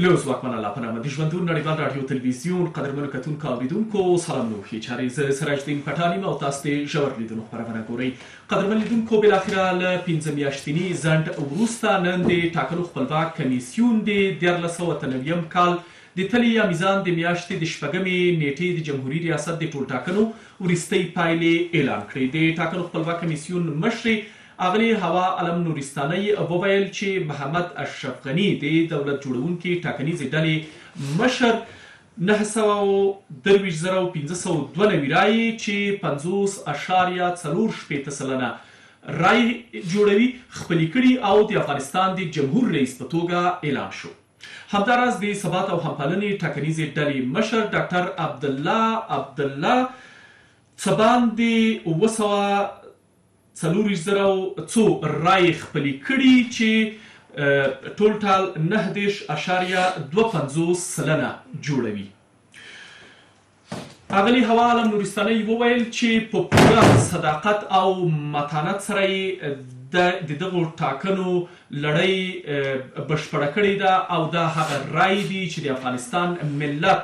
له ځواکمن الله په نامه د ژوندون نړیوال راډیو تلویزیون قدرمنو کتونکو اوریدونکو سلام نو ښې چارې زه سراج الدین پټان یم او تاسو د ژور لیدنو خپرونه ګورئ. قدرمن لیدونکو بالاخره له 15 میاشتني ځنډ وروسته نن د ټاکنو خپلواک کمیسیون د 1993 کال د تلې یا میزان د میاشتې د شپږمې نیټې د جمهوریت ریاست د ټولټاکنو وروستۍ پایلې اعلان کړې. د ټاکنو خپلواک کمیسیون مشرې اغلی هوا علم نورستاني وویل چې محمد اشرف غني د دولت جوړونکي ټاکنیزې ډلې مشر 923,592 رایې چې 50.4% رای جوړوي خپلې کړي او د افغانستان د جمهور رئیس په توګه اعلان شو. همداراز د ثبات او همپالنې ټاکنیزې ډلې مشر ډاکټر عبدالله څبان د 940,000 رای خپلې کړي چې ټولټال 9.25% جوړوي. اغلی هوا علم نورستاني وویل چې په پوره صداقت او متانت سره د دغو ټاکنو لړۍ بشپړه کړې ده او دا هغه رای دي چې د افغانستان ملت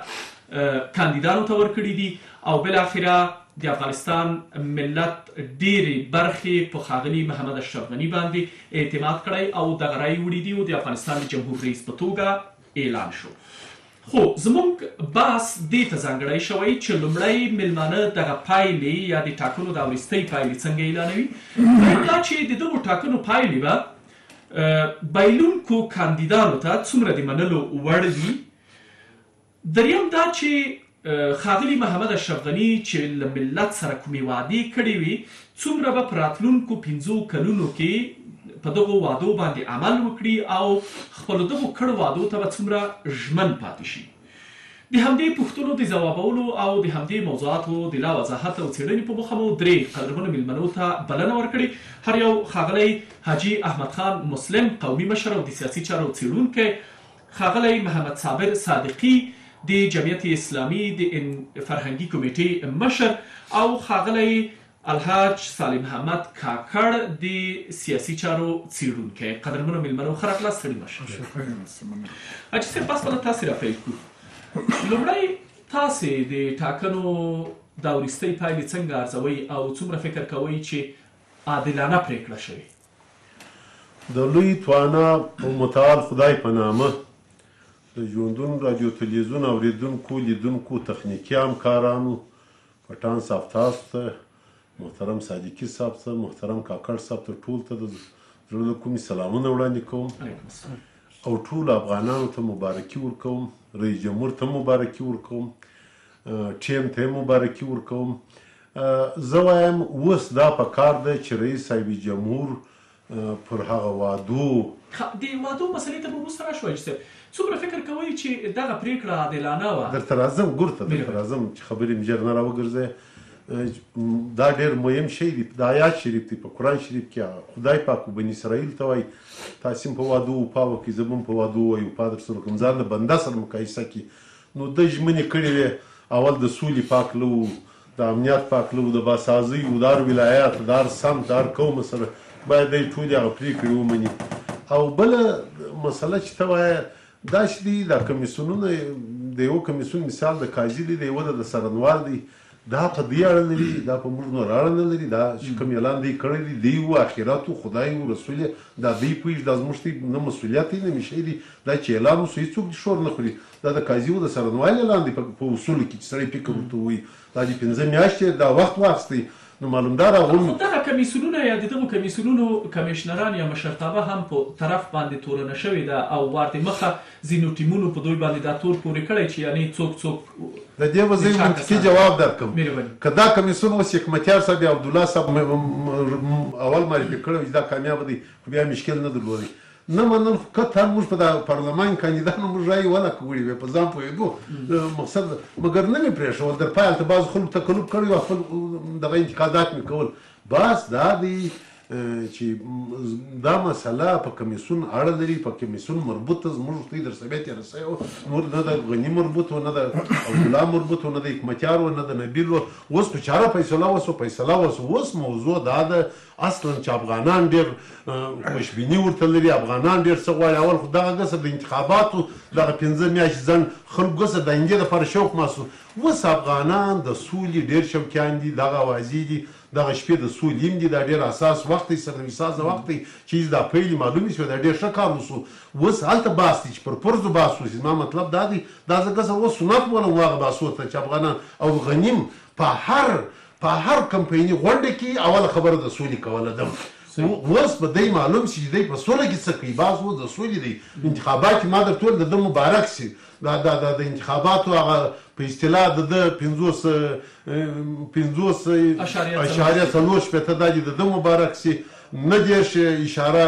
کاندیدانو ته ورکړي دي او بالاخره د افغانستان ملت ډېرې برخې په ښاغلي محمد اشرف غني باندې اعتماد کړی او دغه رای وړي دي او د افغانستان د جمهور رئیس په توګه اعلان شو. خو زموږ بحث دې ته ځانګړی شوی چې لومړی میلمانه دغه پایلې یا د ټاکنو دا وروستۍ پایلې څنګه اعلانوي، دویم دا چې د دغو ټاکنو پایلې به بایلونکو کاندیدانو ته څومره د منلو وړ دي، دریم دا چې ښاغلي محمد اشرف غني چې له ملت سره کومې وعدې کړې وي څومره به په راتلونکو 5 کلونو کې په دغو وعدو باندې عمل وکړي او خپلو دغو کړو وعدو ته به څومره ژمن پاتې شي. د همدې پوښتنو د ځوابولو او د همدې موضوعاتو د لا وضاحت او څېړنې په موخه مو 3 قدرمنو میلمنو ته بلنه ورکړې. هر یو ښاغلی حاجي احمد خان مسلم قومي مشر او د سیاسي چارو څېړونکی، ښاغلی محمد صابر صادقي د جمعیت اسلامي د فرهنګي کمیټې مشر او ښاغلی الحاج صالح محمد کاکړ د سیاسي چارو څېړونکی. قدرمنو میلمنو ښه راغلاست. ستړي مه شئ. حاجي صاحب بس به له تاسې راپیل کړو. لومړی تاسې د ټاکنو دا وروستۍ پایلې څنګه ارزوئ او څومره فکر کوئ چې عادلانه پرېکړه شوې؟ د لوی توانا او متعال خدای په نامه د ژوندون راډیو تلویزیون اوریدونکو لیدونکو تخنیکي همکارانو، پټان صاحب تاسو ته، محترم صادقي صاحب ته، محترم کاکړ صاحب ته، ټول ته د زړه له کومې سلامونه وړاندې کوم او ټول افغانانو ته مبارکي ورکوم، رئیس جمهور ته مبارکي ورکوم، ټیم ته مبارکي ورکوم. زه وایم اوس دا پکار دی چې رئیس صاحب جمهور پر هغه وعدو د وعدو مسلې ته به وروسته راشو. حاجي صاحب څومره فکر کوئ چې دغه پرېکړه عادلانه وه؟ درته راځم ګورته درته راځم چې خبرې مې ژر نه راوګرځئ. دا ډېر مهم شی دی، د آیات شریف دی په قرآن شریف کې خدای پاک بني اسرائیل ته وایي تاسې هم په وعدو وفا وکړئ، زه به هم په وعدو وفا درسره وکړم. ځان له بنده سره مقایسه کړي نو ده ژمنې کړې وې، اول د سولې پاک له و، د امنیت پاک له و، د باسازۍ و، د هر ولایت، د هر سمت، د هر قوم سره باید دی ټولې هغه پرېکړې ومني. او بله مسله چې ته وایه داسې دي دا کمیسیونونه، د یو کمیسیون مثال د قاضي دی، د یوه د څارنوال دی، دا په دې اړه نه لري، دا په موږ نور اړه نه لري. دا چې کوم اعلان دی کړی دی دی و اخرت و خدای و رسول دا دی پوهېږي، دا زموږ نه مسؤلیت دی نه میشی دی، دا چې اعلان وسو هېڅوک دې شور نه خوري. دا د قاضي و د څارنوال اعلان دی په اصولو کې چې سړی فکر ورته ووایي. دا د 15 میاشتې دا وخت واخیستی نو معلومدار خو دغه کمیسیونونه یا د دغو کمیسیونونو کمیشنران یا مشرتابه هم په طرف باندې تورنه شوې ده او ورته مخه ځینو ټیمونو په دوی باندې دا تور پورې کړی چې یعنې څوک د دې به زه منطقي جواب درکړم. که دا کمیسیون اوس حکمتیار صاحب یا عبدالله صاحب اول معرفي کړی چې دا کامیابه دی خو بیا مشکل نه درلودی، نه منل خو قطعا موږ په دا پارلمان کاندیدانو موږ رایې ونه کړې وې، په ځان پوهېدو مقصد مګر نه مې پرېښول. در پای هلته بعضو خلکو تکلف کړی و، خپل دغه انتقادات مې کول. بس دا دی چې دا مسله په کمیسیون اړه لري، په کمیسیون مربوطه زموږ ته در سبیت رسایو، نور نه د غنی مربوط و، نه د عبدالله مربوط و، نه د حکمتیار و، نه د نبیل و. اوس په چاره فیصله وسو. اوس موضوع دا ده اصلا چې افغانان ډېر خوشبیني ورته لري، افغانان ډېر څه غواړي. اول خو دغه ګسه د انتخاباتو دغه 15 میاشتې ځنډ خلکو ګسه د همدې دپاره شوق محسوس. اوس افغانان د سولې ډېر شوقیان دي، دغه اوازې دي، دغه شپې د سولې هم دي، دا ډېر اساس وخت دی، سرنویسازه وخت دی چې دا پیل معلومې شوې، دا ډېر ښه کار وسو. اوس هلته بحث دی چې پر پرزو بحث وشي. زما مطلب دا دی، دا زه ګسه اوس سنت بولم هغه بحثو ته چې افغانان او غنیم په هر کمپایني غونډه کې اوله خبره د سولې کوله ده. اوس به دی معلوم شي چې دی په سوله کې څه کوي. بعض و د سولې دی انتخابات ما درته وویل د ده مبارک سي، د انتخاباتو هغه په اصطلاح د ده 50.4 دا دي د ده مبارک سي، نه دېرش اشاره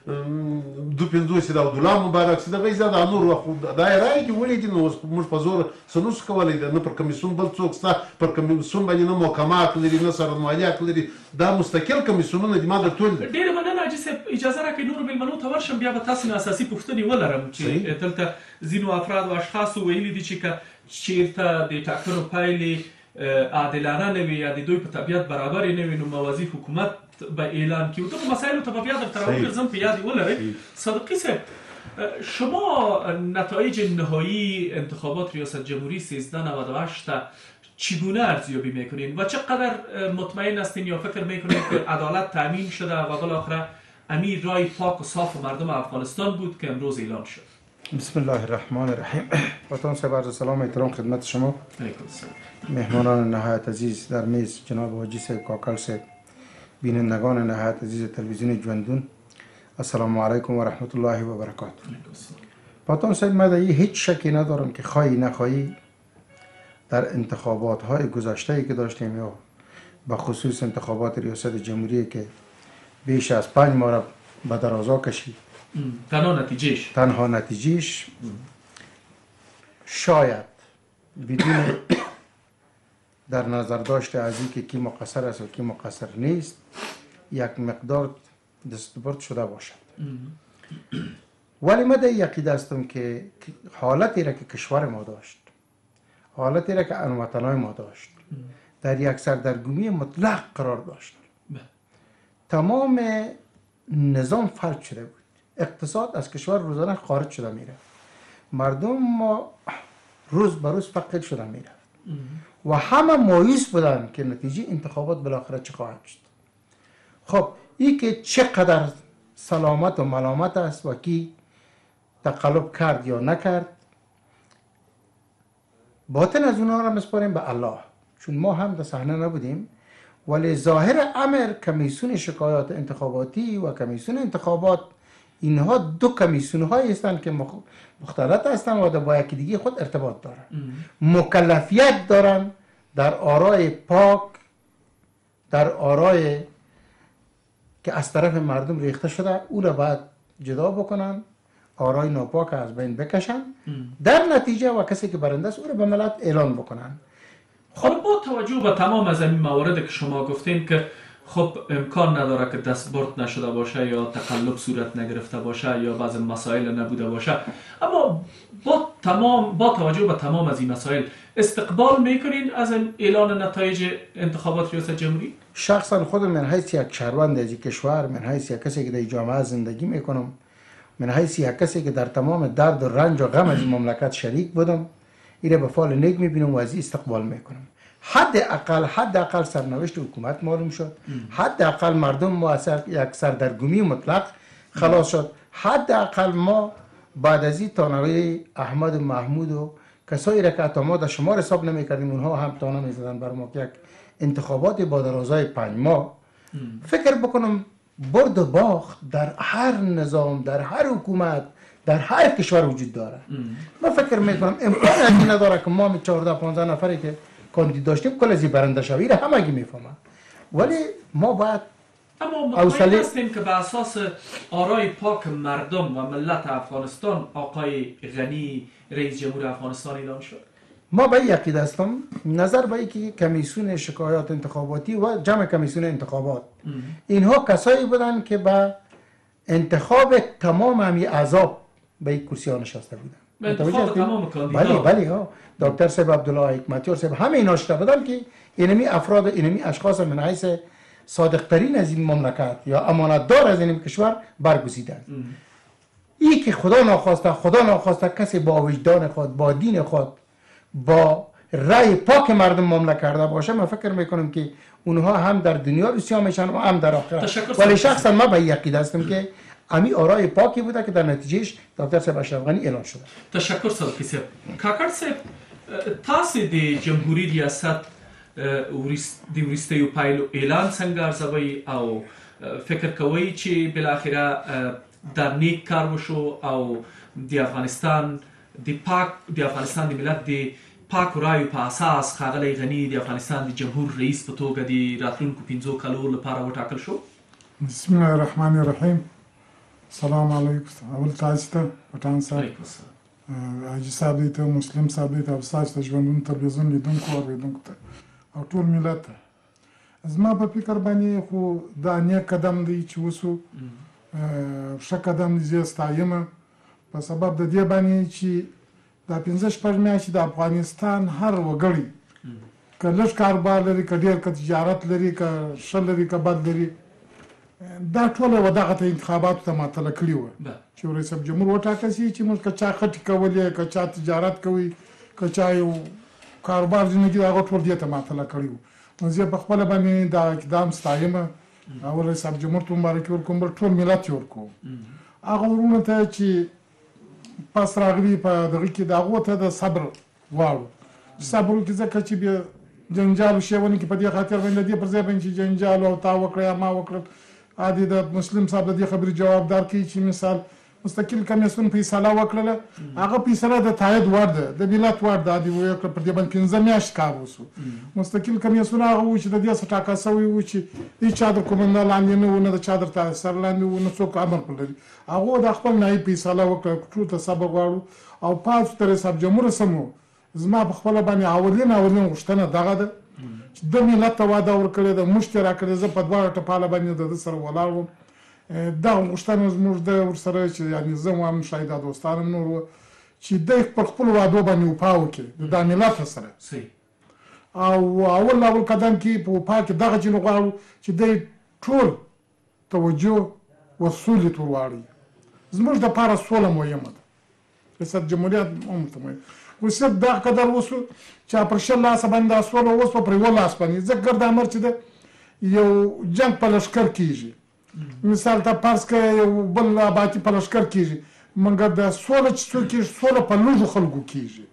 2.50 د عبدالله مبارک سي. دغه زیاده نور وخت دا یې رایې کې ولې دي، نو موږ په زور څه نشو کولی. نه پر کمیسیون بل څوک شته، پر کمیسیون باندې نه محکمات لري، نه سرمالیات لري، دا مستقل کمیسیونونه دي. ما درته ویل ډېره مننه حاجي صاحب. اجازه راکړئ نورو مېلمنو ته ورشم، بیا به تاسې نه اساسي پوښتنې ولرم چې دلته ځینو افرادو اشخاصو ویلي دي چې که چېرته د ټاکنو پایلې عادلانه نه وي یا د دوی په طبیعت برابرې نه وي، نو موازي حکومت به اعلان کړي. دغو مسایلو ته به بیا درته راوګرځم، په یاد ولرئ. صادقی صاحب، شما نتایج نهایی انتخابات ریاست جمهوری 1398 چگونه ارزیابی میکنین و چقدر مطمئن هستین یا فکر میکنین که عدالت تامین شده و بالاخره امیر رای پاک و صاف مردم افغانستان بود که امروز اعلان شد؟ بسم الله الرحمن الرحیم. وطن صاحب عرض سلام احترام خدمت شما، مهمانان نهایت عزیز در میز جناب حاجی صاحب کاکل صاحب، بینندگان نهایت عزیز تلویزیون جوندون، السلام علیکم و رحمت الله و برکاته. وطن صاحب، من در هیچ شکی ندارم که خواهی نخواهی در انتخابات های گذشته که داشتیم یا به خصوص انتخابات ریاست جمهوری که بیش از 5 ماه را به درازا کشید، تنها نتیجهش شاید بدون در نظر داشته از اینکه کی مقصر است و کی مقصر نیست یک مقدار دستبرد شده باشد. ولی من در یقین هستم که حالتی را که کشور ما داشت، حالتی را که هموطنان ما داشت، در یک سردرگمی مطلق قرار داشت. تمام نظام فلج شده بود، اقتصاد از کشور روزانه خارج شده میره، مردم ما روز به روز فقیر شده میره و همه مایوس بودن که نتیجه انتخابات بالاخره چه خواهد شد. خب این که چقدر سلامت و ملامت است و کی تقلب کرد یا نکرد، باطن از اونها را مسپاریم به الله، چون ما هم در صحنه نبودیم. ولی ظاهر امر کمیسیون شکایات انتخاباتی و کمیسیون انتخابات، اینها دو کمیسیون هایی هستند که مختلط هستند و با یکی دیگه خود ارتباط دارند، مکلفیت دارند در آرای پاک، در آرای که از طرف مردم ریخته شده او را باید جدا بکنن، آرای ناپاک از بین بکشن، در نتیجه و کسی که برنده است او را به ملت اعلان بکنن. خب با توجه به تمام از این موارد که شما گفتین که خب امکان نداره که دستبرد نشده باشه یا تقلب صورت نگرفته باشه یا بعض مسائل نبوده باشه، اما با توجه به تمام از این مسائل استقبال میکنین از اعلان نتایج انتخابات ریاست جمهوری؟ شخصا خود من حیث یک شهروند از کشور، من حیث یک کسی که در جامعه زندگی میکنم، من حیث یک کسی که در تمام درد و رنج و غم از این مملکت شریک بودم، این را به فال نیک میبینم و از این استقبال میکنم. حداقل سرنوشت حکومت معلوم شد، حداقل مردم ما از یک سردرگمی مطلق خلاص شد، حداقل ما بعد از این تانقی احمد و محمود و کسایی را که حتی ما در شمار حساب نمیکردیم اونها هم تانه میزدن بر ما که یک انتخابات با درازای 5 ماه فکر بکنم برد و باخت در هر نظام، در هر حکومت، در هر کشور وجود داره. من فکر میکنم امکانی نداره که ما 14-15 نفری که کاندید داشتیم کل ازی برنده شوی را همگی میفهمن، ولی ما باید اما مطمئن هستیم که به اساس آرای پاک مردم و ملت افغانستان آقای غنی رئیس جمهور افغانستان اعلان شد؟ ما به این عقیده هستم، نظر به که کمیسیون شکایات انتخاباتی و جمع کمیسیون انتخابات اینها کسایی بودن که به انتخاب تمام همی اعضا به این کرسی ها نشسته بودن. انتخاب تمام کاندیدا. بله ها، دکتر صاحب عبدالله حکمتیار صاحب همه اینا شده بودن که اینمی افراد، اینمی اشخاص من حیث صادقترین از این مملکت یا امانتدار از این کشور برگزیدند. این که خدا ناخواسته کسی با وجدان خود، با دین خود، با رأی پاک مردم معامله کرده باشه، من فکر میکنم که اونها هم در دنیا رسوا میشن و هم در آخرت. ولی شخصا ما به این عقیده هستم که امی آرای پاکی بوده که در نتیجهش دکتر صاحب اشرف غنی اعلان شده. تشکر صدقی صاحب. کاکړ صاحب، تاسو د جمهوریت ریاست د وروستیو پایلو اعلان څنګه ارزوئ او فکر کوئ چې بالاخره دا نیک کار وشو او د افغانستان د ملت د پاکو رایو په اساس ښاغلی غني د افغانستان د جمهور رئیس په توګه د راتلونکو 5 کالو لپاره وټاکل شو؟ بسم الله الرحمن الرحیم. سلام علیکم. اول تاسو ته پټان صاحب، حاجي صاحب ته، مسلم صاحب ته، او تاسو ته ژوندون تلویزیون لیدونکو او اوریدونکو ته او ټول ملت ته. زما په فکر باندې خو دا نیک قدم دی چې وسو، ښه قدم دی، زه ستایم په سبب د دې باندې چې دا 15 میاشتې د افغانستان هر وګړی که لږ کاروبار لري، که ډېر، که تجارت لري، که ښه لري، که بد لري، دا ټوله و دغه ته انتخاباتو ته معطله کړي وه چې رئیس جمهور وټاکل شي چې موږ که چا خټې کولې، که چا تجارت کوي، که چا یو کاروبار ځینې کوي، هغه ټول دې ته معطله کړي وو. نو زه په خپله باندې دا اقدام ستایم. اول رئیس جمهور ته مبارکي ورکوم، بل ټول ملت یې ورکوم. هغه ورونو ته چې پس راغلي په دغه کې د هغو ته د صبر واړو، صبر وکړي، ځکه چې بیا جنجال وشیونه کې په دې خاطر باندې دې پر ځای باندې چې جنجال او تا وکړه یا ما وکړل، عادي د مسلم صاحب د دې خبرې جوابدار کوي چې مثال مستقل کمیسیون فیصله وکړله، هغه فیصله د تایید وړ ده، د ملت وړ ده، عادي وکړه پر دې باندې 15 میاشتې کار وسو. مستقل کمیسیون هغه و چې د دې څه ټاکل سوی و چې هېڅ چا د کومنده لاندې نه و، نه د چا در تاثر لاندې و، نه څوک امر پر لري. هغو د خپل نایب فیصله وکړه. ټول ته صبر غواړو او پاتې ته رئیس جمهور سمو. زما په خپله باندې اولین غوښتنه دغه ده چې د ملت ته واده ورکړې ده، موږ ته راکړې. زه په دواړه ټپاله باندې د ده سره ولاړ وم. دغه غوښتنه زموږ ده ورسره چې یعنې زه هم شاید دا دوستان هم نور وه چې دی پر خپلو وعدو باندې وفا وکړي د دا ملت سره. او اول قدم کې په وفا کې دغه چینه غواړو چې دی ټول توجه و سولې ته ورواړوي. زموږ دپاره سوله مهمه ده، ریاست جمهوریت هم ورته مهم. خو صرف دغه قدر وسو چې پر 20 لاسه باندې دا سوله وسوه، پر 1 لاس باندې. ځکه ګرد امر چې ده یو جنګ په لښکر کېږي، مثال ته فرض کړه یو بل آبادي په لښکر کېږي، مګر د سوله چې څوک کېږي، سوله په لږو خلکو کېږي،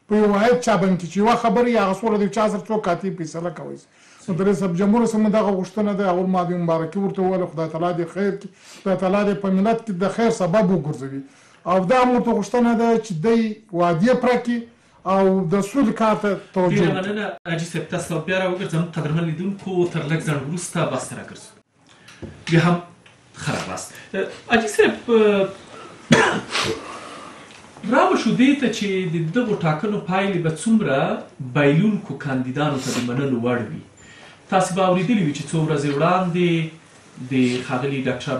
په یو واحد چا باندې چې یوه خبره یا هغه سوله د چا سره څوک قاطع فیصله کوی شي. نو د رئیس جمهور سره دغه غوښتنه ده. اول ما دې مبارکي ورته وویله، خدای تعالی دې خیر کړي، خدای تعالی دې په ملت کې د خیر سبب وګرځوي. او دا مو ته غوښتنه ده چې دی وعدې پوره کړي او د سولې کار ته توجه وکړي. ډېره مننه حاجي صاحب، تاسو بیا راوګرځم. قدرمن لیدونکو، تر لږ ځنډ وروسته بس ته راګرځو. بیا هم ښه راغلاست. حاجي صاحب، راوشو دې ته چې د دغو ټاکنو پایلې به څومره بایلونکو کاندیدانو ته د منلو وړ وي. تاسو به اورېدلي وي چې څو ورځې وړاندې د ښاغلي ډاکټر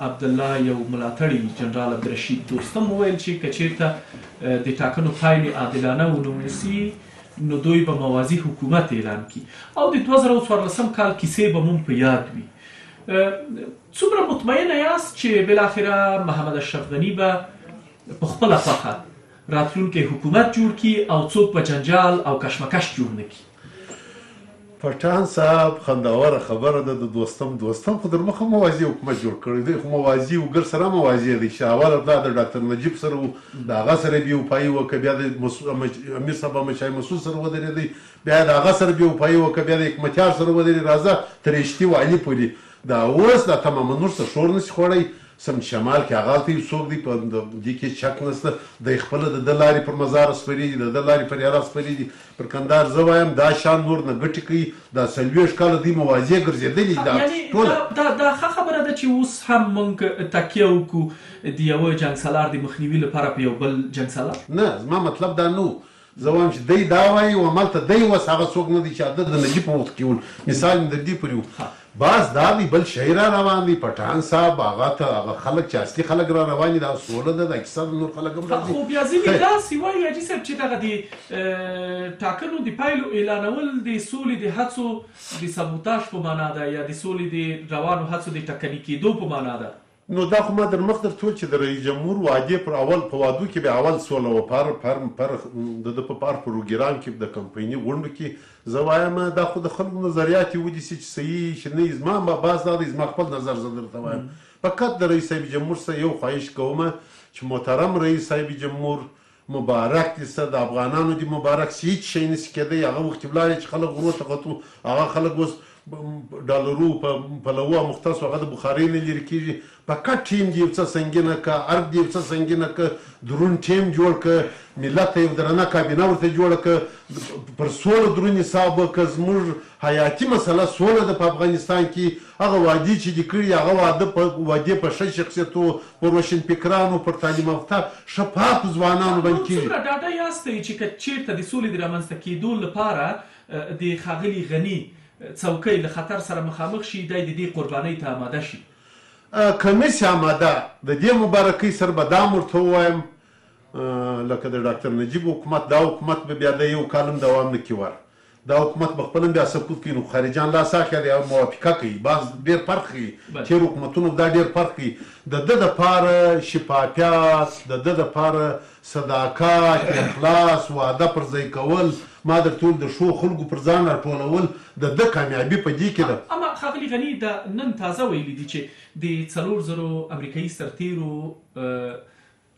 عبدالله یو ملاتړي جنرال عبدالرشید دوستم وویل چې که چېرته د ټاکنو پایلې عادلانه ونه ونیسي نو دوی به موازي حکومت اعلان کړي او د 2014 کال کیسې به مونږ په یاد وي. څومره مطمئنه یاست چې بالاخره محمد اشرف غني به په خپله خوښه راتلونکی حکومت جوړ کړي او څوک به جنجال او کشمکش جوړ نه کړي؟ پټان صاحب خوندوره خبره ده. د دوستم خو در مخه موازي حکومت جوړ کړی دی، خو موازي وګر سره موازي دی چې اول دا د ډاکټر نجیب سره و، د هغه سره بیا وفایي وکړه، بیا د امیر صاحب احمدشاه مسعود سره ودرېدی، بیا د هغه سره بیا وفایي وکړه، بیا د حکمتیار سره ودرېد، راځه تر اشتي و علي پورې. دا اوس دا تماما نور څه شور نشي خوړی. سم شمال کې هغه ته څوک دی، په دې کې شک نشته. د خپل د لارې پر مزار سپرېږي، د لارې پر یاره سپرېږي، پر کندهار زه وایم دا شان نور نه ګټې کوي. دا 40 کاله دوی موازي ګرځېدلي. دا ښه خبره ده چې اوس هم موږ تکیه وکړو د یوه جنګ سالار د مخنیوي لپاره په یو بل جنګ سالار. نه، زما مطلب دا نه و. زه وایم چې دی دا وایي او همالته دی اوس هغه څوک نه دی چې د نجیب په وخت کې ول مثال مې در دې پورې و باز دا دی بل شی را روان دی پټان صاحب هغه ته هغه خلک چې اصلي خلک را روان دي دا سوله ده د اکثر نور خلک هم راځي خو بیا ځینې داسې وایي حاجي صاحب چې دغه د ټاکنو د پایلو اعلانول د سولې د هڅو د سابوتاژ په معنا ده یا د سولې د روانو هڅو د ټکني کېدو په معنا ده نو دا خو ما در مخ درته وویل چې د رئیس جمهور وعدې پر اول په وعدو کې به اول سوله وه د ده په پار پروګرام کې د کمپایني غونډو کې زه وایم دا خو د خلکو نظریات یې ونیسي چې صحیح چې نه زما باز دا دی زما خپل نظر زه درته وایم فقط د رئیس صاحب جمهور سره یو خواهش کوم چې محترم رئیس صاحب جمهور مبارک دي سه د افغانانو دي مبارک سي هیڅ شی نشي کېدی هغه وخت ولاړې چې خلک غرو ته غتو هغه خلک اوس ډالرو په لوه مختص هغه د بخارۍ نه لرې کېږي په کټ ټیم دې یو څه سنګینه که ارګ دې یو څه سنګینه که درون ټیم جوړ که ملت ته یو درنه کابینه ورته جوړه که پر سوله درون حساب که زموږ حیاتي مسله سوله ده په افغانستان کې هغه وعدې چې دې کړي هغه وعدې په ښه شخصیتو پر روشنفکرانو پر تعلیم یافته شفاف ځوانانو باندې کېږي څومره ډاډه یاستئ چې که چېرته د سولې د رامنځته کېدو لپاره د ښاغلي غني څوکۍ له خطر سره مخامخ شي دی د دې قربانۍ ته آماده شي که نسي آماده د دې مبارکۍ سره به دا ورته ووایم لکه د ډاکټر نجیب حکومت دا حکومت به بیا د یو کالم دوام نه کړي ور دا حکومت به خپل بیا سقوط کوي نو خارجان لاس اخلي او موافقه کوي بعض ډېر فرق کوي تېر حکومتونو دا ډېر فرق کوي د ده دپاره شفافیت د ده دپاره صداقت اخلاص وعده پر ځای کول ما درته ویل د ښو خلکو پر ځان راټولول د ده کامیابي په دې کې ده اما ښاغلي غني دا نن تازه ویلي دي چې د 4,000 امریکایي سرتیرو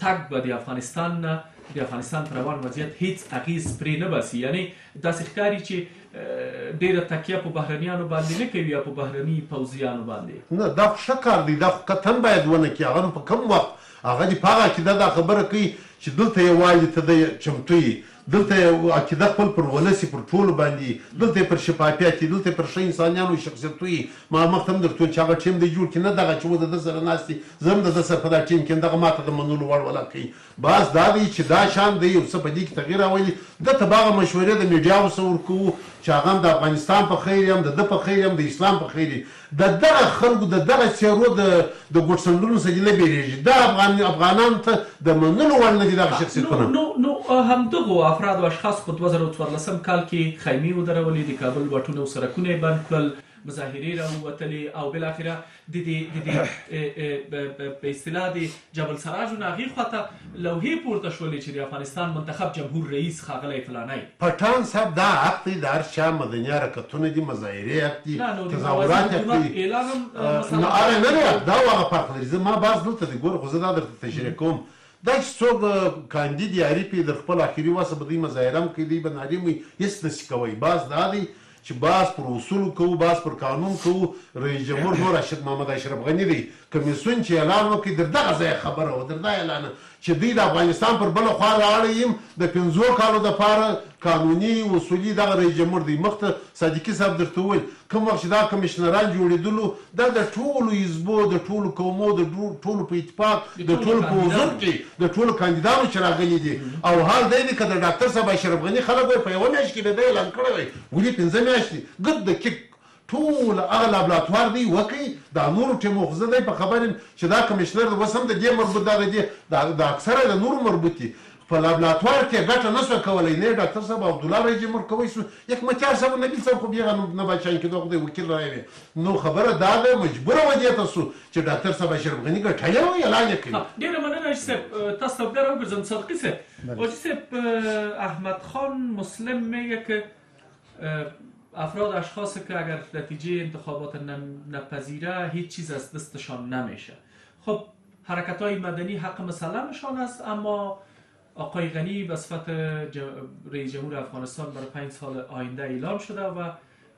تګ به د افغانستان نه د افغانستان پر روان وضعیت هیڅ اغیز پرې نه باسي یعنی داسې ښکاري چې ډېره تکیه په بهرنیانو باندې نه کوي یا په بهرني پوځیانو باندې نه دا خو ښه کار دی دا خو قطعا باید ونه کړي هغه نو په کوم وخت هغه دې په هغه عقیده دا خبره کوي چې دلته یوازې ته د چمتو یي دلته عقیده خپل پر ولس پر ټولو باندې دلته پر شفافیت دلته پر ښه انسانانو شخصیت وي ما مخته هم درته چې هغه ټیم دی جوړ کړي نه دغه چې و د ده سره ناست دي زه هم د ده سره په دا ټیم کې دغه ماته د منلو وړ ولا کوي بس دا دی چې دا شان دی یو څه په دې کې تغییر راولي ده ته به هغه مشورې د میډیاو سره ورکوو چې هغه هم د افغانستان په خیر یم د ده په خیر یم د اسلام په خیر د دغه خلکو د دغه څېرو د ګوټ سندرونو څخه دې نه بیرېږي دا افغانانو ته د منلو وړ نه دي دغه شخصیتونه نو همدغو افراد او اشخاص په 2014 کال کې خیمې ودرولې د کابل واټونه او سړکونه یې بند کړل مظاهرې راووتلې او بالاخره په اصطلاح د جبل سراج نه هغې خواته لوحې پورته شولې چې د افغانستان منتخب جمهور رئیس ښاغلی فلانی پټان صاحب دا حق دی د هر چا مدني حرکتونه دي مظاهرې حق دي تظاهرات حق دي نه دا هغه فرق لري زه ما بعض دلته دی ګوره خو زه دا درته تشریح کوم دا چې څوک کاندید یاري پرې در خپل اخري وسه به دوی مظاهره هم کوي دوی به نارې وي هېڅ نشي کوی باز دا دی چې باز پر اصولو کوو باز پر قانون کوو رئیس جمهور نور محمد اشرف غني دی کمیسیون چې اعلان وکړي در دغه ځای خبره وه در دا اعلان چې دوی د افغانستان پر بله خوا راړی یم د 5 کالو دپاره قانوني اصولي دغه رئیس جمهور دی مخته صادقي صاحب درته وویل کوم وخت چې دا کمیشنران جوړېدلو دا د ټولو حزبو د ټولو قومو د ټولو په اتفاق د ټولو په حضور کې د ټولو کاندیدانو چې راغلي دي او حال دی که د ډاکټر صاحب اشرف غني خلک وایي په یوه میاشت کې به ده اعلان کړی وی ولې 5 میاشتې ګد د کیک ټول هغه لابراتوار دی وکړي دا نورو ټیمو خو زه دی په خبر یم چې دا کمیشنر اوس هم د دې مربوط دا د اکثره د نورو مربوط دي په لابراتوار کې ګټه نه سوه کولی نه ډاکټر صاحب عبدالله رئیس جمهور کوی سو یک متیار صاحب نبیل صاحب خو بیا نه بچیان کېدو خو دی وکیل راوی نو خبره دا ده مجبوره وه دې ته سو چې ډاکټر صاحب اشرف غني ګټلی و اعلان یې کوي ډېره مننه حاجي صاحب تاسو ته بیا راوګرځم صادقي صاحب حاجي صاحب احمد خان مسلم میگه که افراد اشخاص که اگر نتیجه انتخابات نپذیره هیچ چیز از دستشان نمیشه خب حرکت های مدنی حق مسلمشان است اما آقای غنی به صفت رئیس جمهور افغانستان برای 5 سال آینده اعلام شده و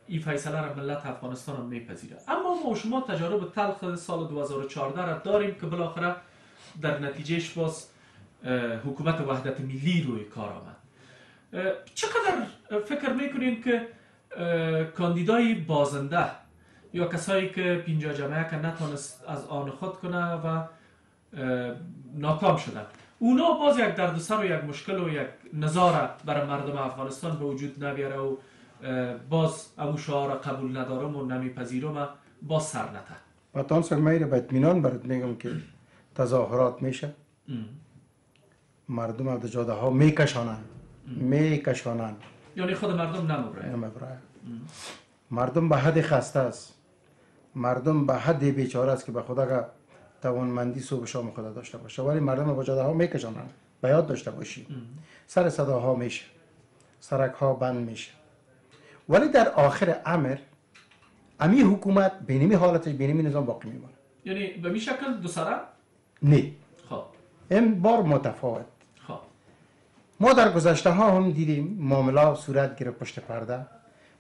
این فیصله را ملت افغانستان هم میپذیره اما ما شما تجارب تلخ سال 2014 را داریم که بالاخره در نتیجهش باز حکومت وحدت ملی روی کار آمد چقدر فکر میکنین که کاندیدای بازنده یا کسایی که 50 جمعه که نتونست از آن خود کنه و ناکام شدن اونا باز یک دردسر و یک مشکل و یک نظاره برای مردم افغانستان به وجود نمیاره و باز امو شعار قبول ندارم و نمیپذیرم باز سر نته. پتان سر میره به اطمینان برات میگم که تظاهرات میشه، مردم از جاده ها میکشانند. یعنی خود مردم نمیبرای. مردم به حد خسته است، مردم به حد بیچاره است که به خدا که توانمندی صبح شام خدا داشته باشه، ولی مردم به جاده ها میکشانند. به یاد داشته باشی سر صداها میشه، سرک ها بند میشه، ولی در آخر امر امی حکومت بینیمی حالتش بینیمی نظام باقی میمونه. یعنی به می شکل دو سره؟ نه. خب این بار متفاوت. خب ما در گذشته ها هم دیدیم معامله صورت گرفت پشت پرده.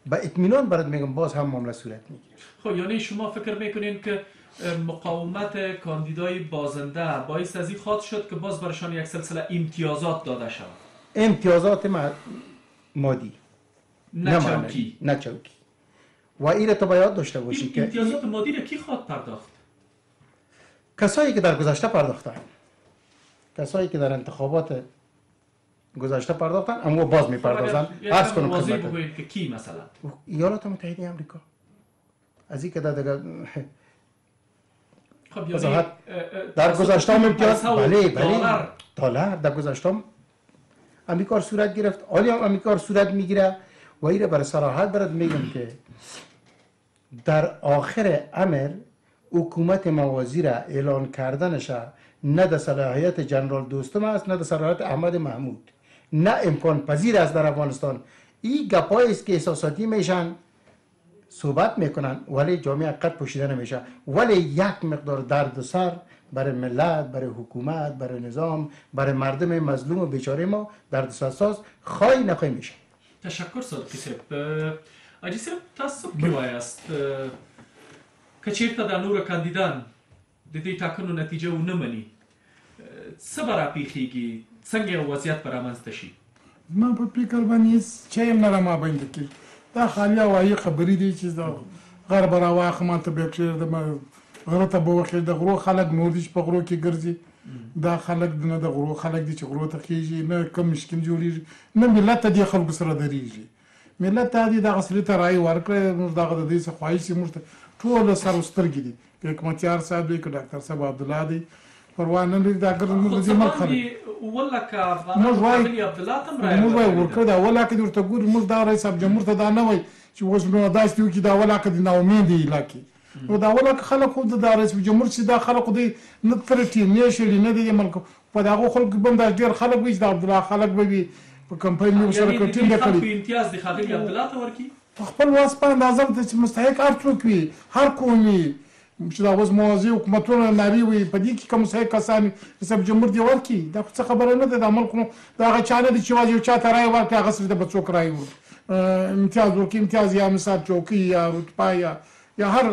به اطمینان برات میگم باز هم معامله صورت میگیره. خب یعنی شما فکر میکنین که مقاومت کاندیدای بازنده باعث از این خواهد شد که باز برشان یک سلسله امتیازات داده شود؟ امتیازات مادی، نه چوکی. و این تو باید داشته باشی که امتیازات مادی را کی خواهد پرداخت؟ کسایی که در گذشته پرداختن، کسایی که در انتخابات گذشته پرداختن اما باز میپردازن. عرض کنم واضح بگویید که کی مثلا؟ ایالات متحده آمریکا. از این که خب یعنی در گذشته هم امتیاز دلار در گذشته هم امریکا صورت گرفت، حالی هم امریکا صورت میگیره. و این برای صراحت برات میگم که در آخر امر حکومت موازی را اعلان کردنش نه در صلاحیت جنرال دوستم است، نه در صلاحیت احمد محمود، نه امکان پذیر است در افغانستان. این گپایی است که احساساتی میشن، صحبت میکنن، ولی جامعه قد پوشیده نمیشه. ولی یک مقدار دردسر برای ملت، برای حکومت، برای نظام، برای مردم مظلوم و بیچاره ما دردسرساز خواهی نخواهی میشه. تشکر صادقی صاحب. اجی صاحب تاسو کې وایاست که چیرته د نورو کاندیدان د دې ټاکنو نتیجه ونه مني څه به راپېښېږي، څنګه یو وضعیت به رامنځته شي؟ ما په فکر باندې هېڅ شی هم نه رامابینده کېږي. دا خالي هوایي خبرې دي چې د غر به راواخلم هلته به یې کښېږدم، غره ته به وخېږي. د غرو خلک نور دي چې په غرو کې ګرځي. دا خلک نه د غرو خلک دي چې غرو ته خېږي، نه کم مشکل جوړېږي، نه ملت ته دې خلکو سره درېږي. ملت ته دې دغه سړي ته رایې ورکړې، موږ دغه د دې څه خواهش چې موږ ته ټوله سر و سترګې دي، که حکمتیار صاحب دی، که ډاکټر صاحب عبدالله دی، پروا نه لري. دا ګرځي موږ د دې ملک خلک موږ وایو ورکړه. دا اوله عقد ورته ګوري، موږ دا رئیس صاحب جمهور ته دا نه وایي چې اوس نو داسې دي وکړي دا اوله عقد ناامید دي علاقې. نو دا اوله خلک خو د رئیس جمهور چې دا خلک خو دی نه ترټي نه شړي نه دی ملک په دغه خلکو باندې دا ډېر خلک وي چې د عبدالله خلک به وي په کمپاین مې ورسره کټینګ کړي. امتیاز د ښاغلي عبدالله ته ورکړي په خپل واس په اندازه چې مستحق هر څوک وي، هر قوم وي چې دا اوس موازي حکومتونه ناري وي، په دې کې که مستحق کسان رئیس جمهور دې ورکړي. دا څه خبره نه ده. دا ملک نو د هغه چا نه دي چې یوازې یو چا ته رایې ورکړي، هغه سړي ته به څوک رایې امتیاز ورکړي. امتیاز یا مثال چوکۍ یا رتبه یا هر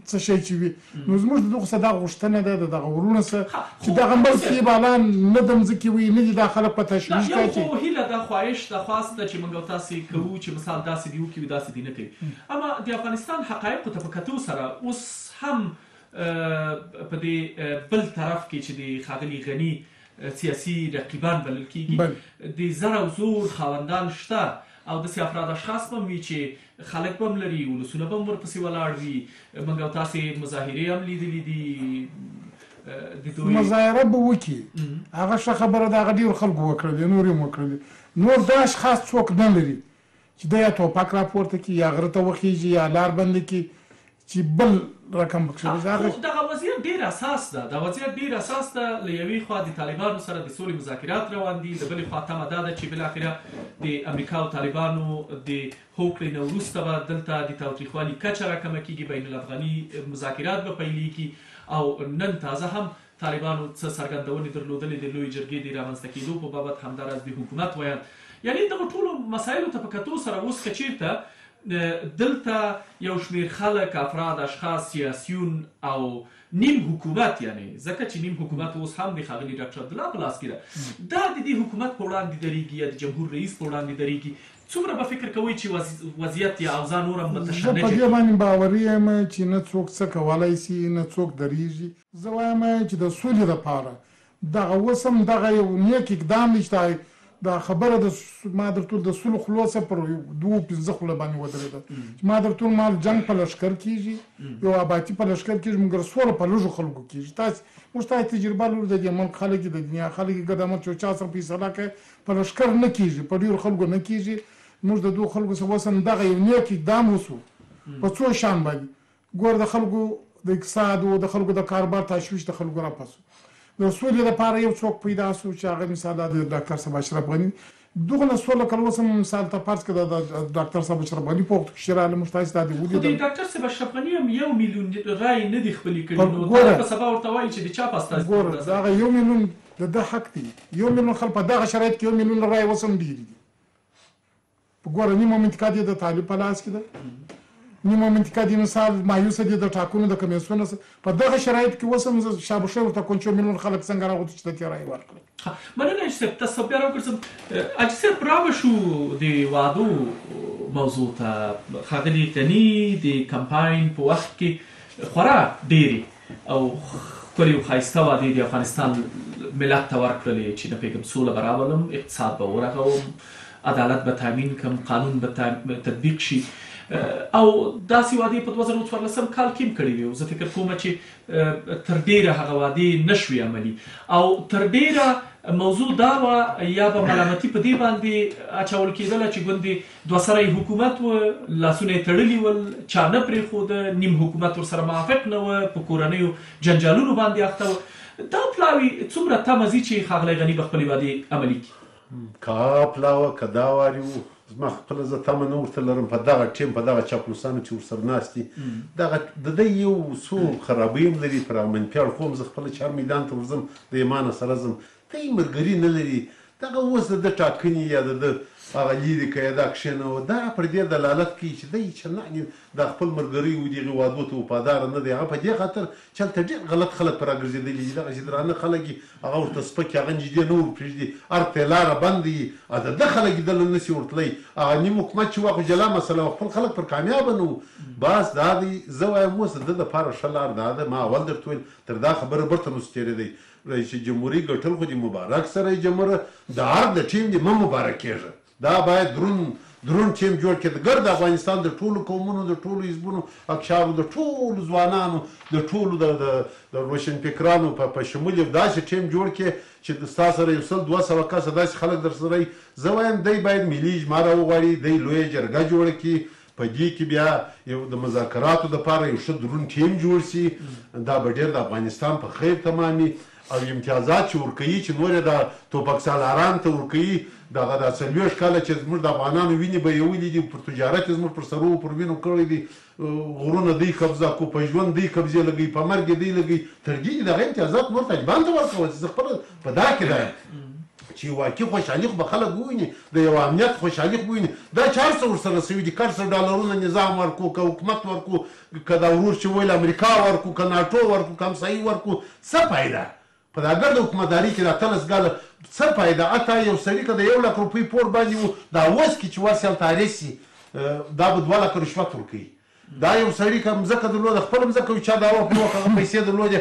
څه شی چې وي. نو زموږ دغه څه دا غوښتنه ده د دغه ورونه څه چې دغه ملک کې بالان نه د مځکې وي، نه دي دا خلک په تشویش کوي. یو خو هیله ده، خواهش ده، خواست ده چې موږ او تاسې کوو چې مثال داسې دي وکړي، داسې دي نه کوي. اما د افغانستان حقایقو ته په کتو سره اوس هم په دې بل طرف کې چې د ښاغلي غني سیاسي رقیبان بلل کېږي، د زر او زور خاوندان شته او داسې افراد اشخاص به هم وي چې خلک به هم لري، ولسونه به هم ورپسې ولاړ وي. موږ او تاسې مظاهرې هم لیدلي دي. مظاهره به وکړي، هغه ښه خبره ده، هغه ډېرو خلکو وکړلې، نور یې هم وکړلې. نور دا اشخاص څوک نه لري چې دی یا توپک راپورته کړي یا غره ته وخېږي یا لار بندې کړي چې بل رقم پکښې دغه وضعیت ډېر اساس ده. دا وضعیت ډېر اساس ده. له یوې خوا د طالبانو سره د سولې مذاکرات روان دي، له بلې خوا تمه دا ده چې بالاخره د امریکا او طالبانو د هوکړې نه وروسته به دلته د تاوتریخوالي کچه راکمه کېږي، بین الافغاني مذاکرات به پیلېږي. او نن تازه هم طالبانو څه څرګندونې درلودلې د لویې جرګې د رامنځته کېدو په بابت، همداراز د حکومت ویل. یعنې دغه ټولو مسایلو ته په کتو سره اوس که چېرته دلته یو شمیر خلک، افراد، اشخاص، سیاسیون او نیم حکومت، یعنی ځکه چې نیم حکومت اوس هم د ښاغلي ډاکټر عبدالله په لاس کې ده، دا د دې حکومت په وړاندې درېږي یا د جمهور رئیس په وړاندې درېږي، څومره به فکر کوئ چې وضعیت یا اوضاع نور هم متشنجه؟ زه په دې باندې باوري یم چې نه څوک څه کولی شي، نه څوک درېږي. زه وایم چې د سولې لپاره دغه اوس هم دغه یو نیک اقدام دی چې دا خبره د ما درته د سلو خلوصه پر 2-5 خوله باندې ودرېده چې ما درته مال جنگ په لشکر کېږي یو آبادي په لشکر کېږي مګر سوله په لږو خلکو کېږي موږ تاسې تجربه لرو د دې ملک خلک د دنیا خلک ګدامت چې چا سره فیصله کوي په لشکر نه کېږي په ډېرو خلکو نه کېږي موږ د دوو خلکو سره اوس هم دغه یو نیک اقدام وسو په څو شان باندې ګور د خلکو د اقتصاد او د خلکو د کاروبار تشویش د خلکو راپسو د سولې لپاره یو څوک پیدا شو چې هغه مثال د ډاکټر صاحب اشرف غني دغه سوله کله اوس هم مثال ته فرض کړه د ډاکټر صاحب اشرف غني په وخت کې شراله مشتاق ستاسو ودی د ډاکټر صاحب اشرف غني هم 1 میلیون رای نه دی خپل کړي نو دا په سبا ورته وایي چې د چا پاسته ګور دا 1 میلیون د حق دی 1 میلیون خلک په دغه شرایط کې 1 میلیون رای وسم دی په ګور نیمه منطقه د طالب په لاس کې ده نیمه منطقه د مثال مایوسه دي د ټاکنو د کمیسیون په دغه شرایط کې وسم شابوشه ورته کوم میلیون خلک څنګه راغوت چې ته رای ورکړي مننه چې تاسو بیا راوګرځم اجازه براو شو د وادو موضوع ته خاغلی تنی د کمپاین په وخت کې خورا ډېری او کلی خایسته وادي د افغانستان ملت ته ورکړلې چې د پیغام سوله برابرم اقتصاد به ورغوم عدالت به تامین کم قانون به تطبیق شي او داسې وادي په 2014 کال کې کړی وي زه فکر کوم چې تر ډیره هغه وادي نشوي عملی او تر ډیره موضوع دا و یا به ملامتي په دې باندې اچول کېدله چې ګوندې دوه سره حکومت و لاسونه یې تړلي ول چا نه پرېښوده نیم حکومت ورسره موافق نه و په کورنیو جنجالونو باندې اخته و دا پلاوي څومره تمه ځي چې ښاغلی غني به خپلې وعدې عملي کړي کا پلاوه که دا واري وو زما خپله زه تمه نه ورته لرم په دغه ټیم په دغه چاپلوسانو چې ورسره ناست دي دغه د ده یو څو خرابۍ هم لري پر منفي اړخو هم زه خپله چې هر میدان ته ورځم د ایمانه سره ځم ته یې ملګري نه لري دغه اوس د ده ټاکنې یا د ده هغه لیرې که یا دا کښېنوه دا پر دې دلالت کوي چې دی چې نه دا خپل ملګري و دغې وعدو ته وفاداره نه دی هغه په دې خاطر چې هلته ډېر غلط خلک په راګرځېدلي دي دغه چې درانه خلک یي هغه ورته سپک هغه نږدې نه ورپرېږدي هر ته یې لاره بنده یي د ده خلک یې دله نسي ورتلی هغه نیم حکومت چې وه خو جلا مسله وه خپل خلک پر کامیابه نه وو بس دا دی زه وایم اوس د ده دپاره ښه لار دا ده ما اول درته ویل تر دا خبره برته نسو تېرېدی رئیس جمهوري ګټل خو د مبارک سره یې جمهوره د هر د ټیم دې مه مبارک کېږه دا باید درون ټیم جوړ کړي د ګرد افغانستان د ټولو قومونو د ټولو حزبونو اقشارو د ټولو ځوانانو د ټولو د روشنفکرانو په شمول یو داسې ټیم جوړ کړي چې ستا سره 100-200 کسه داسې خلک در سره زه وایم دی باید ملي اجماع راوغواړي دی لویه جرګه جوړه کړي په دې کې بیا یو د مذاکراتو دپاره یو ښه درون ټیم جوړ شي دا به ډېر د افغانستان په خیر تمامي او امتیازات چې ورکوي چې نور یې د توپک سالاران ته ورکوي دغه دا 40 کاله چې زموږ د افغانانو وینې بهیولي دي پر تجارت یې زموږ پر سرو پر وینو کړی دي غرونه دی قبضه کو په ژوند دی قبضې لګوي په مرګ دی لګوي تر دې دغه امتیازات نور طالبان ته ورکول زه خپله په دا کې ده چې واقعي خوشحالي خو به خلک وویني د یو امنیت خوشحالي خو وویني دا چې هر څه ورسره سوي دي که $100 نظام ورکو که حکومت ورکو که دا ورور چې ویل امریکا ورکو که ناټو ورکو که همسایي ورکو څه فایده په دا ګرد حکومتداري کې دا 13 کاله څه فایده حتی یو سړي که د 1 لک روپۍ پور باندې و دا اوس کې چې ورسې هلته رسي دا به 2 لکه رشوت ورکوي دا یو سړي که مځکه درلوده خپله مځکه وي چا دعوه پرې وکړه هغه پیسې درلودې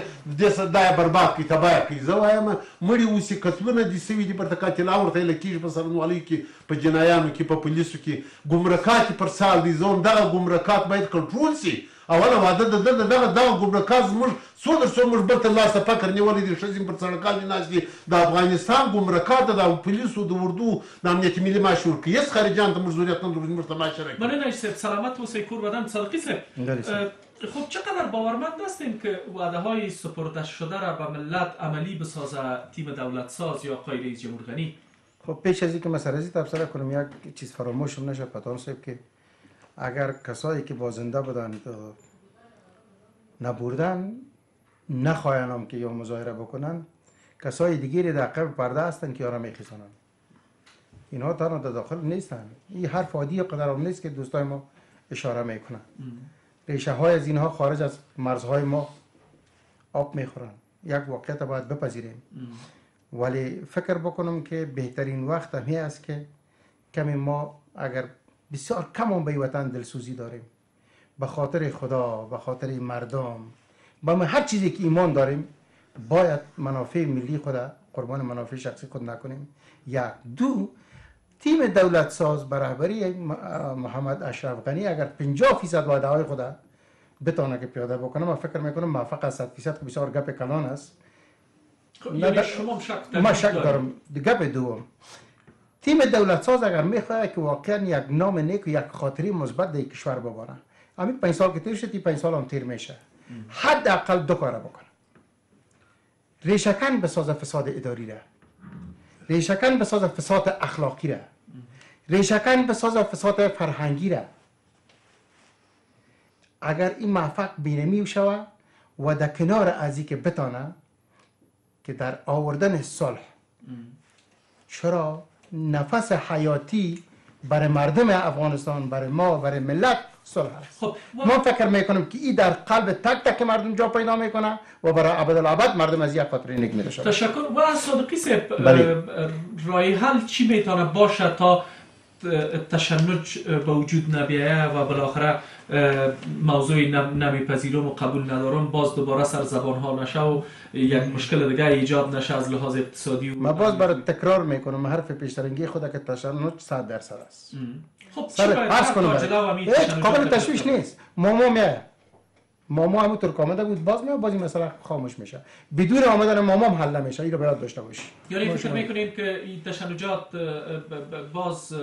دا یې برباد کړي تباه یې کړي زه وایم مړي اوسي قتلونه دي سوي دي پرته قاتلان ورته ویله کېږي په څرنګوالیو کې په جنایانو کې په پولیسو کې ګمرکات یې پر سال دي زه وایم دغه ګمرکات باید کنټرول شي اوله واده د ده دغه ګمرکات زموږ څو موږ بېرته لاسه فکر نیولی دي ښځې پر سړکانو ناست دي د افغانستان ګمرکات د پولیسو د اردو د امنیت ملي معاش ورکوي هېڅ خارجیانو ته موږ ضرورت نه لرو موږ ته معاش راکوي مننه صاحب سلامت اوسئ کور بدن صادقی صاحب خب چقدر باورمند هستین که وعده های سپرده شده را به ملت عملی بسازه تیم دولت ساز یا آقای رئیس جمهور غنی؟ خب پیش از اینکه مسئله تبصره کنم یک چیز فراموشم نشه پتان صاحب که اگر کسایی که بازنده بودند نبردن نخواهند هم که یا مظاهره بکنن کسای دیگری در عقب پرده هستند که یارا میخیزانند اینها تنها در داخل نیستند این حرف عادی قدر هم نیست که دوستای ما اشاره میکنن ریشه های از اینها خارج از مرزهای ما آب میخورن یک واقعیت باید بپذیریم ولی فکر بکنم که بهترین وقت همی است که کمی ما اگر بسیار کم هم به وطن دلسوزی داریم به خاطر خدا به خاطر مردم به هر چیزی که ایمان داریم باید منافع ملی خود قربان منافع شخصی خود نکنیم. یک. دو، تیم دولت ساز به رهبری محمد اشرف غنی اگر 50% وعده های خود بتونه که پیاده بکنه، من فکر میکنم موفق است. 100% بسیار گپ کلان است. یعنی شما ما شک دارم. گپ دوم، تیم دولت ساز اگر میخواد که واقعا یک نام نیک و یک خاطری مثبت در کشور ببره، همین 5 سال که تیر شد، 5 سال هم تیر میشه، حداقل 2 کار بکنه. ریشه‌کن بسازه فساد اداری را، ریشه‌کن بسازه فساد اخلاقی را، ریشه‌کن بسازه فساد فرهنگی را. اگر این موفق بینمی شوه و در کنار ازی که بتانه که در آوردن صلح، چرا نفس حیاتی برای مردم افغانستان، برای ما، برای ملت صلح است. خب ما فکر میکنم که این در قلب تک تک مردم جا پیدا میکنه و برای ابدالابد مردم از یک خاطر نیک میشه. تشکر. و صادقی صاحب، راه حل چی میتونه باشه تا تشنج به وجود نبیایه و بالاخره موضوع نمیپذیرم و قبول ندارم باز دوباره سر زبان ها نشه و یک مشکل دیگه ایجاد نشه از لحاظ اقتصادی؟ ما باز برای تکرار میکنم حرف پیشترنگی خود که تشنج 100% است. خب چی باید قابل تشویش نیست. ماما همونطور که آمده بود باز میاد، بازی مثلا خاموش میشه. بدون آمدن ماما هم حل نمیشه. این رو باید داشته باشی. یعنی فکر میکنین که این تشنجات باز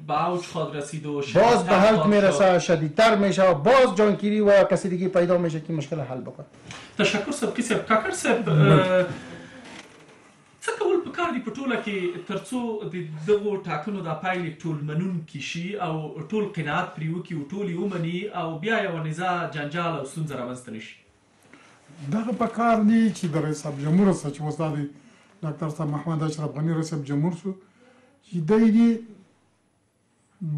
به اوج خواهد رسید و باز به حل میرسه، شدیدتر میشه و باز جانگیری و کسی دیگه پیدا میشه که مشکل حل بکنه. تشکر صاحب. صاحب کاکر صاحب، څه کول پکار دي په ټوله کې ترڅو د دغو ټاکنو د پایلې ټولمنونکي شي او ټول قناعت پرې وکړي او ټول یې ومني او بیا یوه نزاع جنجال او ستونزه رامنځته نه شي؟ دغه پکار دی چې د رئیس جمهور څخه چې اوس د ډاکټر صاحب محمد اشرف غني رئیس جمهور شو، چې دی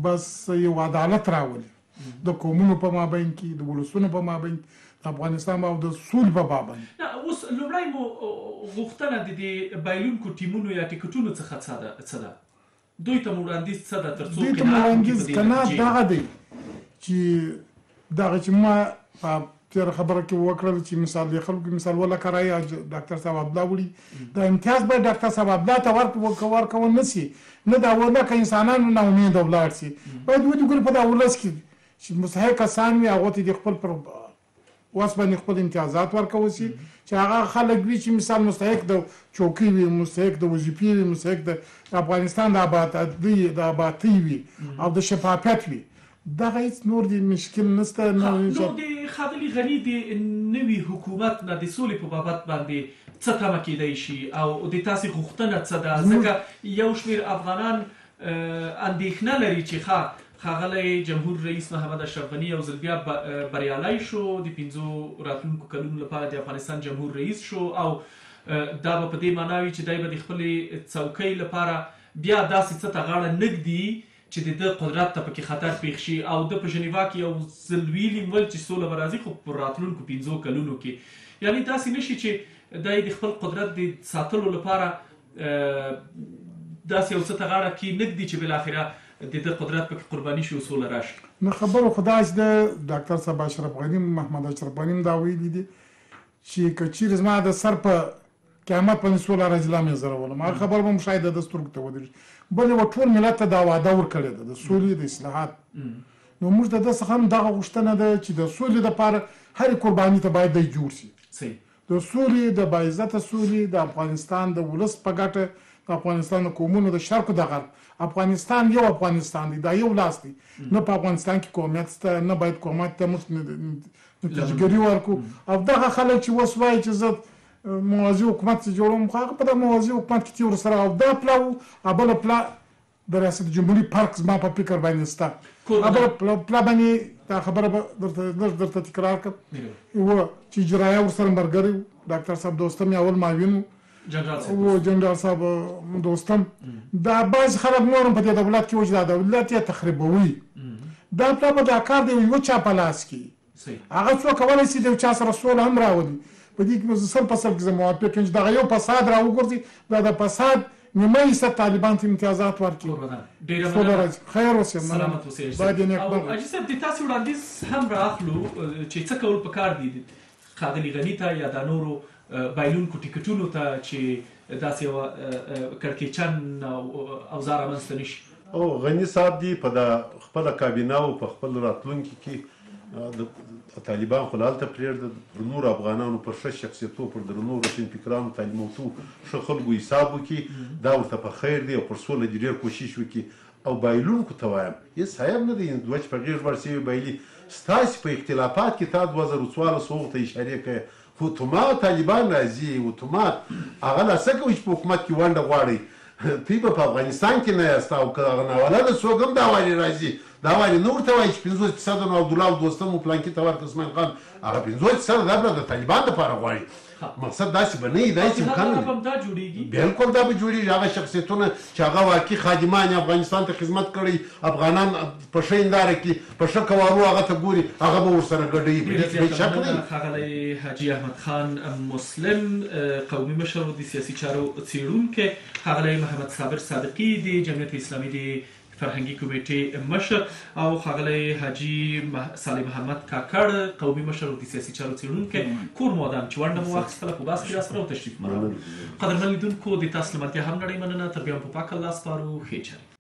بس یو عدالت راولي د قومونو په مابین کې، د ولسونو په مابین کې، د افغانستان او د سولې په باب. اوس لومړی مو غوښتنه د دې بایلونکو ټیمونو یا ټیکټونو څخه څه ده؟ دوی ته مو وړاندیز څه ده تر څو دوی ته مو وړاندیز قناعت دغه دی چې ما په تېره خبره کې وکړل چې مثال د خلکو مثال ولکه رایه ډاکټر صاحب عبدالله وړي، دا امتیاز باید ډاکټر صاحب عبدالله ته ورکول نه سي، نه دا ولکه انسانانو نه امیده ولاړ سي. باید وګورو په دا ولس کې چې مستحق کسان وي، هغو ته د خپل پر واس باندې خپل امتیازات ورکول سي، چې هغه خلک وي چې مثال مستحق د چوکۍ وي، مستحق د وظیفې وي، مستحق د افغانستان د آبادۍ وي او د شفافیت وي. دغه هیڅ نور د مشکل نشته. نو د ښاغلي غني د نوي حکومت نه د سولې په بابت باندې څه تمه کیدای شي او د تاسې غوښتنه څه ده؟ ځکه یو شمېر افغانان اندېښنه لري چې ښاغلی جمهور رئیس محمد اشرف غني یو ځل بیا بریالی شو، د 5 راتلونکو کلونو لپاره د افغانستان جمهور رئیس شو او دا به په دې معنا وي چې دی به د خپلې څوکۍ لپاره بیا داسې څه ته غاړه نږدي چې د ده قدرت ته پکې خطر پېښ شي او د په ژنیوا کې یو ځل ویلي ول چې سوله به راځي، خو په راتلونکو 5 کلونو کې یعنی داسې نه شي چې دی د خپل قدرت د ساتلو لپاره داسې یو څه ته غاړه کېنږدي چې بالاخره د ده قدرت پکې قرباني شي او سوله راشي. نه خبرو خو دا چې د ډاکټر صاحب اشرف غني محمد اشرف غني دا ویلي دي چې که چیرې زما د سر په قیامت باندې سوله راځي لا مې زرولم، هغه خبر به مو شاید د سترګو ته ودرېږي. بل یوه ټول ملت ته دا وعده ورکړې ده د سولې د اصلاحات. نو موږ د ده څخه هم دغه غوښتنه ده چې د سولې دپاره هرې قرباني ته باید دی جوړ شي. د سولې د باعزته سولې د افغانستان د ولس په ګټه، د افغانستان د قومونو د شرق او د غرب. افغانستان یو افغانستان دی، دا یو لاس دی. نه په افغانستان کې قومیت شته، نه باید قومیت ته موږ نتیجهګري ورکړو. او دغه خلک چې اوس وایي چې زه موازي حکومت چې جوړوم، خو هغه په دغه موازي حکومت کې تېر سره او دا پلا او بله پلا د ریاست جمهوري فرق زما په فکر باندې شته. بله پلا باندې دا خبره به درته تکرار کړم چې اجرایه ورسره ملګری و، ډاکټر صاحب دوستم یې اول معاون و جنرال صاحب دوستم. دا بعض خلک نور هم په دې دولت کې و چې دا دولت یې تخریبوي. دا پلا به دا کار دی یو چا په لاس کې، هغه څوک کولی شي د یو چا سره سوله هم راولي. په دې کې سل په سل کې زه موافق یم چې دغه یو فساد راوګرځي، دا د فساد نیمه حصه طالبان ته امتیازات ورکړي. سوله راځي. خیر اوسې، سلامت اوسې. او حاجي صاحب د تاسې وړاندیز هم رااخلو چې څه کول پکار دي ښاغلي غني ته یا د نورو بایلونکو ټیکټونو ته چې داسې یوه کړکېچن اوضاع رامنځته نه شي؟ او غني صاحب دی په د خپله کابینه او په خپل راتلونکي کې د طالبان خو هلته پرېږده پر نورو افغانانو پر ښه شخصیتو پر درنو روشنفکرانو تعلیم یافتو ښه خلکو حساب وکړي دا ورته په خیر دی او پر سوله دې ډېر کوشش وکړي او بایلونکو ته وایم هېڅ صاحب نه دی دوه چې په غېږ ور شوي بایلي ستاسې په اختلافات کې تا 2014 هغو ته اشارې کوې اتومات طالبان راځي اتومات هغه لا څه کوي چې په حکومت کې ونډه غواړئ دوی به په افغانستان کې نه یاست او که هغه ناولده څوک هم دا وارې راځي دا وارې نه ورته وایي چې 50% نو عبدالله او دوستم و پلانکي ته ورکړه اسماعیل خان هغه 50% دا به د طالبان دپاره غواړي مقصد داسې به نه وي داسې امکان نه جوړېږي بلکل دا به جوړېږي هغه شخصیتونه چې هغه واقعي خادمان افغانستان ته خدمت کړی افغانان په ښه هنداره کې په ښه کوارو هغه ته ګوري هغه به ورسره ګډوي په دې کې شک نه ښاغلی حاجي احمد خان مسلم قومي مشر او د سیاسي چارو څېړونکی، ښاغلی محمد صابر صادقي د جمعیت اسلامي د فرهنګي کمیټې مشر او ښاغلی حاجي صالح محمد کاکړ قومي مشر او د سیاسي چارو څېړونکی کور مو ودان چې ونډه مو واخیستله په بحث کې راسره او تشریف مو راوړ. قدرمن لیدونکو د تاسو له ملتیا هم نړۍ مننه، تر بیا هم په پاک الله سپارو. ښې چارې.